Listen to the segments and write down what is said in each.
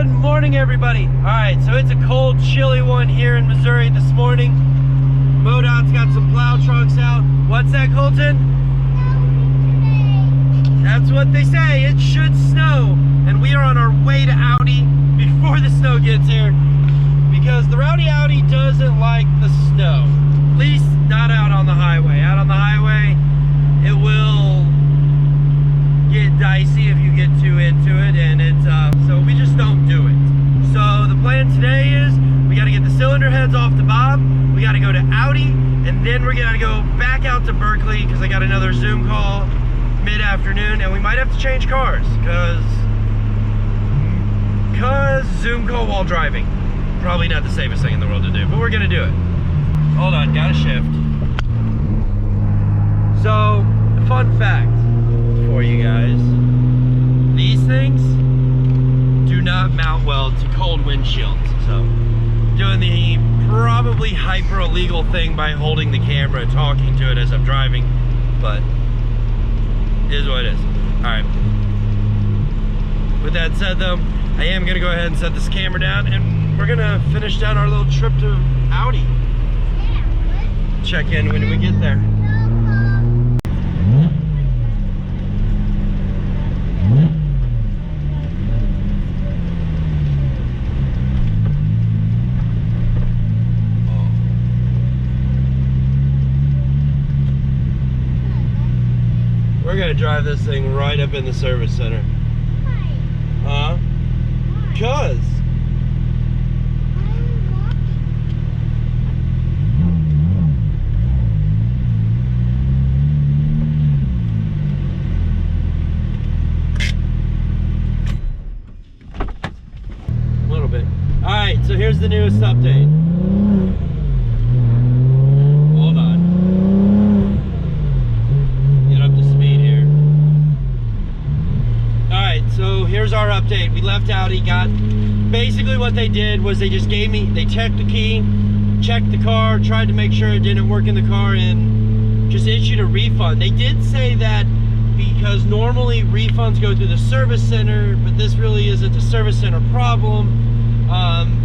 Good morning, everybody. All right, so it's a cold, chilly one here in Missouri this morning. MoDOT's got some plow trucks out. What's that, Colton? That's what they say. It should snow, and we are on our way to Audi before the snow gets here, because the Rwdyaudi doesn't like the snow. At least not out on the highway. Out on the highway, it will get dicey if you get too into it, and it's so we just don't do it. So the plan today is we got to get the cylinder heads off to Bob, we got to go to Audi, and then we're gonna go back out to Berkeley because I got another Zoom call mid-afternoon, and we might have to change cars because Zoom call while driving, probably not the safest thing in the world to do, but we're gonna do it. Hold on, gotta shift. So, fun fact for you guys, these things do not mount well to cold windshields. So doing the probably hyper illegal thing by holding the camera and talking to it as I'm driving, but it is what it is. All right, with that said though, I am gonna go ahead and set this camera down, and we're gonna finish down our little trip to Audi. Check in when we get there. We're gonna drive this thing right up in the service center. Huh? Because a little bit. Alright, so here's the newest update. Hold on. So here's our update. We left Audi, got basically what they did was they just gave me, they checked the key, checked the car, tried to make sure it didn't work in the car, and just issued a refund. They did say that because normally refunds go through the service center, but this really isn't a service center problem.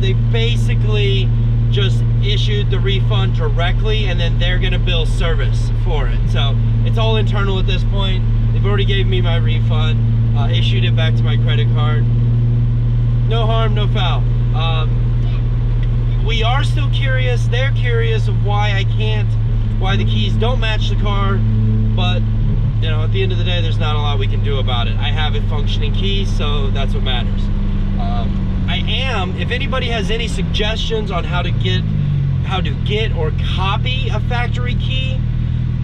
They basically just issued the refund directly, and then they're gonna bill service for it. So it's all internal at this point. They've already gave me my refund. Issued it back to my credit card. No harm, no foul. We are still curious, they're curious of why the keys don't match the car, but you know, at the end of the day, there's not a lot we can do about it. I have a functioning key, so that's what matters. If anybody has any suggestions on how to get or copy a factory key,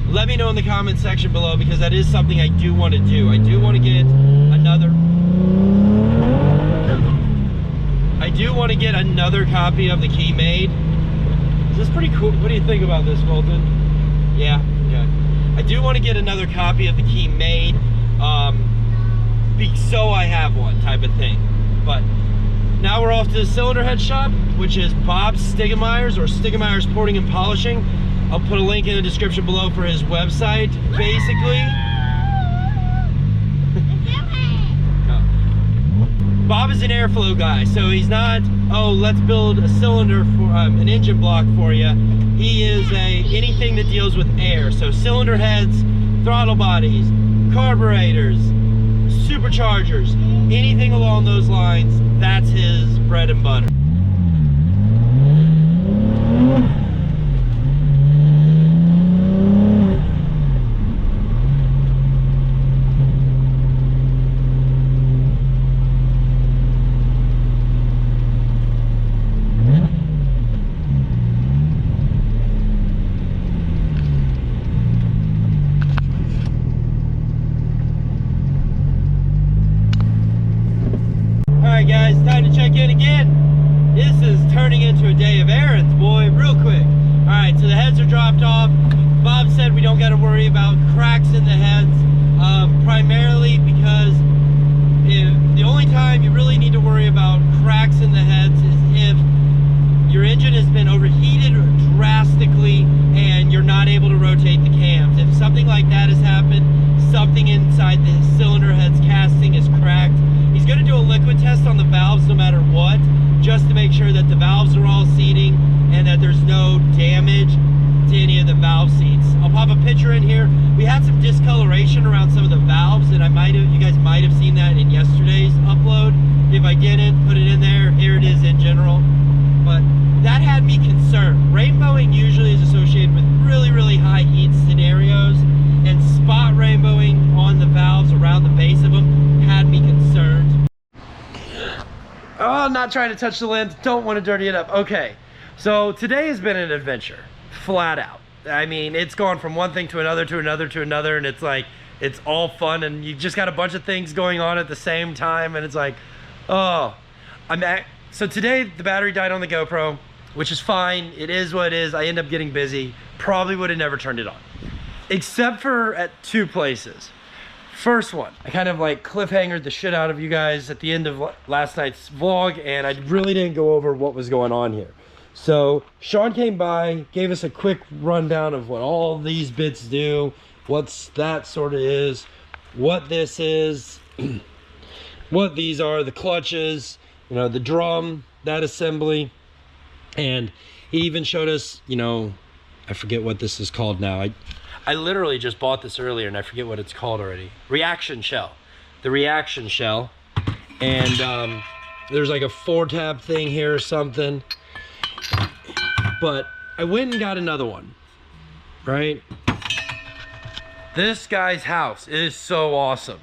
let me know in the comment section below, because that is something I do want to do. I do want to get another copy of the key made. Is this pretty cool? What do you think about this, Colton? Yeah, okay. I do want to get another copy of the key made, so I have one type of thing. But now we're off to the cylinder head shop, which is Bob Stiegemeyer's, or Stiegemeier's Porting and Polishing. I'll put a link in the description below for his website. Basically, Bob is an airflow guy, so he's not, oh, let's build a cylinder for an engine block for you. He is anything that deals with air, so cylinder heads, throttle bodies, carburetors, superchargers, anything along those lines. That's his bread and butter. Alright guys, time to check in again. This is turning into a day of errands, boy, real quick. Alright, so the heads are dropped off. Bob said we don't got to worry about cracks in the heads, primarily because the only time you really need to worry about cracks in the heads is if your engine has been overheated drastically and you're not able to rotate the cams. If something like that has happened, something inside the cylinder head's casting is cracked, he's going to do a liquid test based on the valves no matter what, just to make sure that the valves are all seating and that there's no damage to any of the valve seats. I'll pop a picture in here. We had some discoloration around some of the valves, and you guys might have seen that in yesterday's upload. If I didn't, put it in there. Here it is in general. But that had me concerned. Rainbowing usually is associated with really, really high heat scenarios, and spot rainbowing on the valves around the base of them had me concerned. Oh, I'm not trying to touch the lens. Don't want to dirty it up. Okay, so today has been an adventure, flat out. I mean, it's gone from one thing to another, to another, to another, and it's like, it's all fun, and you just got a bunch of things going on at the same time, and it's like, oh, so today the battery died on the GoPro, which is fine. It is what it is. I end up getting busy. Probably would have never turned it on, except for at two places. First one, I kind of like cliffhangered the shit out of you guys at the end of last night's vlog, and I really didn't go over what was going on here. So Sean came by, gave us a quick rundown of what all these bits do, what's that sort of is, what this is, what these are, the clutches, you know, the drum, that assembly. And he even showed us, you know, I forget what this is called now. I literally just bought this earlier and I forget what it's called already. Reaction shell. The reaction shell. And there's like a 4-tab thing here or something. But I went and got another one, right? This guy's house is so awesome.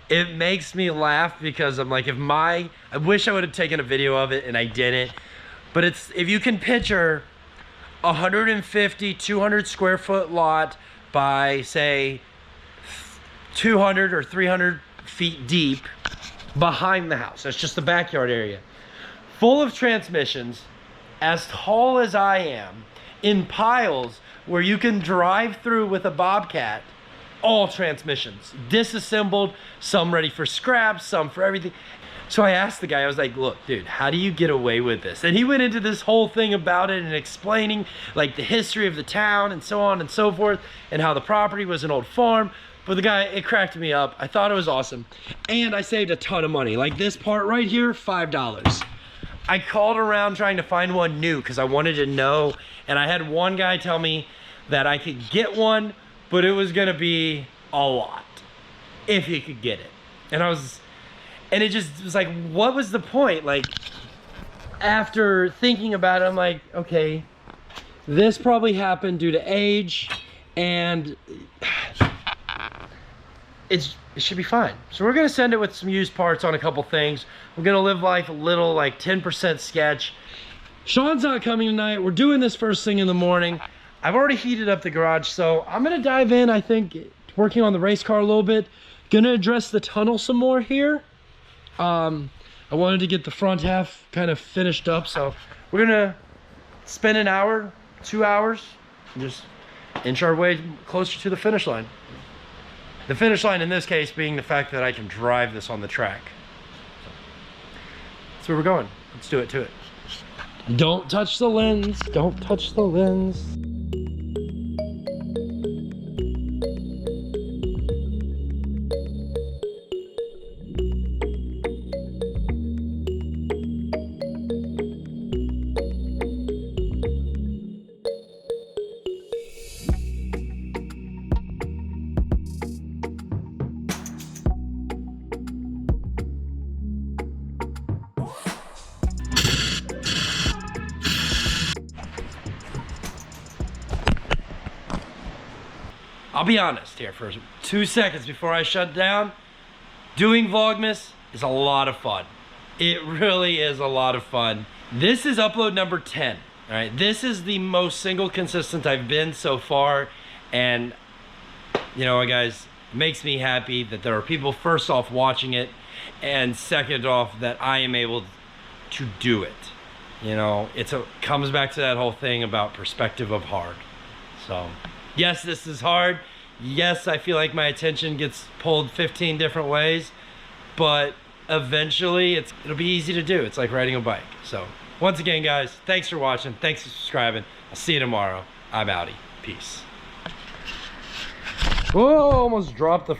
It makes me laugh because I'm like, I wish I would have taken a video of it and I didn't. But if you can picture 150, 200 square foot lot by say 200 or 300 feet deep behind the house. That's just the backyard area. Full of transmissions, as tall as I am, in piles where you can drive through with a Bobcat. All transmissions, disassembled, some ready for scraps, some for everything. So I asked the guy, I was like, look, dude, how do you get away with this? And he went into this whole thing about it and explaining like the history of the town and so on and so forth, and how the property was an old farm. But the guy, it cracked me up. I thought it was awesome. And I saved a ton of money. Like this part right here, $5. I called around trying to find one new because I wanted to know. And I had one guy tell me that I could get one, but it was gonna be a lot if he could get it. And it just was like, what was the point? Like, after thinking about it, I'm like, okay, this probably happened due to age, and it should be fine. So we're gonna send it with some used parts on a couple things. We're gonna live life a little, like 10% sketch. Sean's not coming tonight. We're doing this first thing in the morning. I've already heated up the garage, so I'm gonna dive in, I think, working on the race car a little bit. Gonna address the tunnel some more here. I wanted to get the front half kind of finished up, so we're gonna spend an hour, 2 hours, and just inch our way closer to the finish line. The finish line in this case being the fact that I can drive this on the track. So, that's where we're going. Let's do it to it. Don't touch the lens. Don't touch the lens. I'll be honest here for 2 seconds before I shut down. Doing Vlogmas is a lot of fun. It really is a lot of fun. This is upload number 10. All right, this is the most single consistent I've been so far, and you know, guys, it makes me happy that there are people first off watching it, and second off that I am able to do it. You know, comes back to that whole thing about perspective of hard. So yes, this is hard. Yes, I feel like my attention gets pulled 15 different ways, but eventually it'll be easy to do. It's like riding a bike. So once again, guys, thanks for watching. Thanks for subscribing. I'll see you tomorrow. I'm Audi. Peace. Whoa, almost dropped the